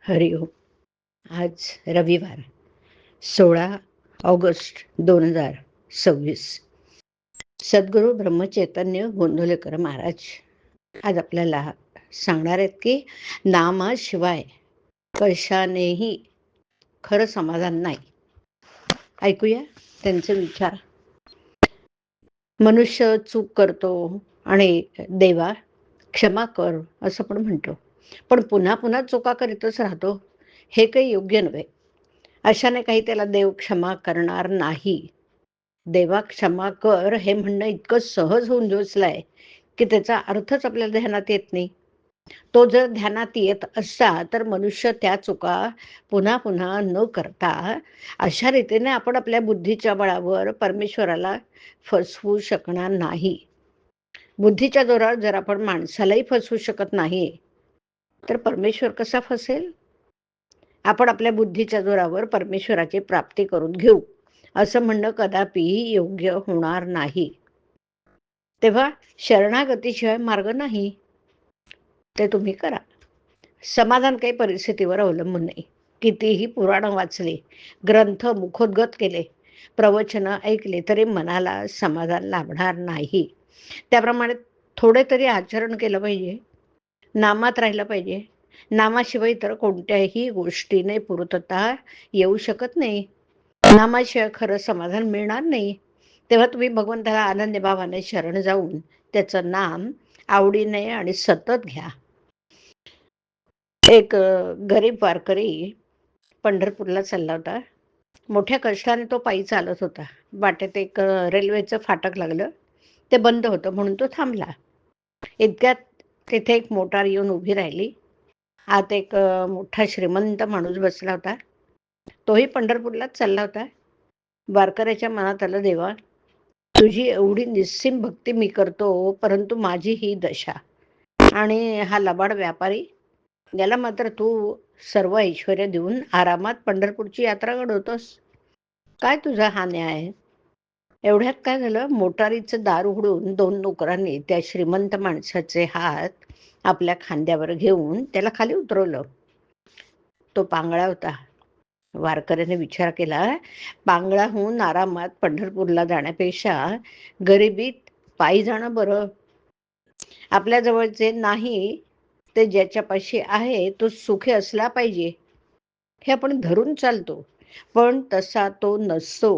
हरिओम. आज रविवार 16 ऑगस्ट 2026. सद्गुरू ब्रह्मचैतन्य गोंदवलेकर महाराज आज आपल्याला सांगणार आहेत की नामाशिवाय कशानेही खरं समाधान नाही. ऐकूया त्यांचे विचार. मनुष्य चूक करतो आणि देवा क्षमा कर असं पण म्हणतो, पण पुन्हा पुन्हा चुका करीतच राहतो. हे काही योग्य नव्हे. अशाने काही त्याला देव क्षमा करणार नाही. देवा क्षमा कर हे म्हणणं इतकं सहज होऊन बसलंय की त्याचा अर्थच आपल्या ध्यानात येत नाही. तो जर ध्यानात येत असता तर मनुष्य त्या चुका पुन्हा पुन्हा न करता अशा रीतीने आपण आपल्या बुद्धीच्या बळावर परमेश्वराला फसवू शकणार नाही. बुद्धीच्या जोरावर जर आपण माणसालाही फसवू शकत नाही तर परमेश्वर कसा फसेल? आपण आपल्या बुद्धीच्या जोरावर परमेश्वराची प्राप्ती करून घेऊ असं म्हणणं कदापि योग्य होणार नाही. तेव्हा शरणागतीशिवाय मार्ग नाही. ते तुम्ही करा. समाधान काही परिस्थितीवर अवलंबून नाही. कितीही पुराण वाचले, ग्रंथ मुखोद्गत केले, प्रवचन ऐकले तरी मनाला समाधान लाभणार नाही. त्याप्रमाणे थोडे तरी आचरण केलं पाहिजे, नामात राहिलं पाहिजे. नामाशिवाय तर कोणत्याही गोष्टीने पूर्तता येऊ शकत नाही. नामाशिवाय खरं समाधान मिळणार नाही. तेव्हा तुम्ही भगवंताला आनंदी भावाने शरण जाऊन त्याचं नाम आवडीने आणि सतत घ्या. एक गरीब वारकरी पंढरपूरला चालला होता. मोठ्या कष्टाने तो पायी चालत होता. वाटेत एक रेल्वेचं फाटक लागलं. ते बंद होतं म्हणून तो थांबला. इतक्यात तिथे एक मोटार येऊन उभी राहिली. आत एक मोठा श्रीमंत माणूस बसला होता. तोही पंढरपूरलाच चालला होता. वारकऱ्याच्या मनात आलं, देवा तुझी एवढी निस्सीम भक्ती मी करतो, परंतु माझी ही दशा आणि हा लबाड व्यापारी, याला मात्र तू सर्व ऐश्वर्य देऊन आरामात पंढरपूरची यात्रा घडवतोस. काय तुझा हा न्याय? एवढ्यात काय झालं, मोटारीचं दार उघडून 2 नोकरांनी त्या श्रीमंत माणसाचे हात आपल्या खांद्यावर घेऊन त्याला खाली उतरवलं. तो पांगळा होता. वारकऱ्याने विचार केला, पांगळाहून आरामात पंढरपूरला जाण्यापेक्षा गरिबीत पायी जाणं बरं. आपल्या जवळ जे नाही ते ज्याच्यापाशी आहे तो सुखी असला पाहिजे हे आपण धरून चालतो, पण तसा तो नसतो.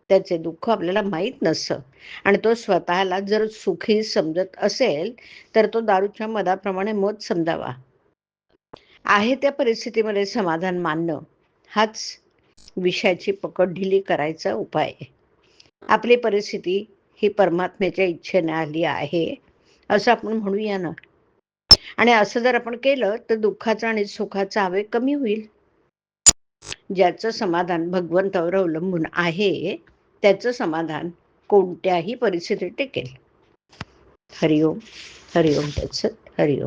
त्याचे दुःख आपल्याला माहीत नसतं आणि तो स्वतःला जर सुखी समजत असेल तर तो दारूच्या मदाप्रमाणे मध समजावा. आहे त्या परिस्थितीमध्ये समाधान मानणं हाच विषयाची पकड ढिली करायचा उपाय आहे. आपली परिस्थिती ही परमात्म्याच्या इच्छेने आली आहे असं आपण म्हणूया ना. आणि असं जर आपण केलं तर दुःखाचा आणि सुखाचा आवेग कमी होईल. ज्याचं समाधान भगवंतावर अवलंबून आहे त्याचं समाधान कोणत्याही परिस्थितीत टिकेल. हरिओम. हरिओम तत्सत. हरिओम.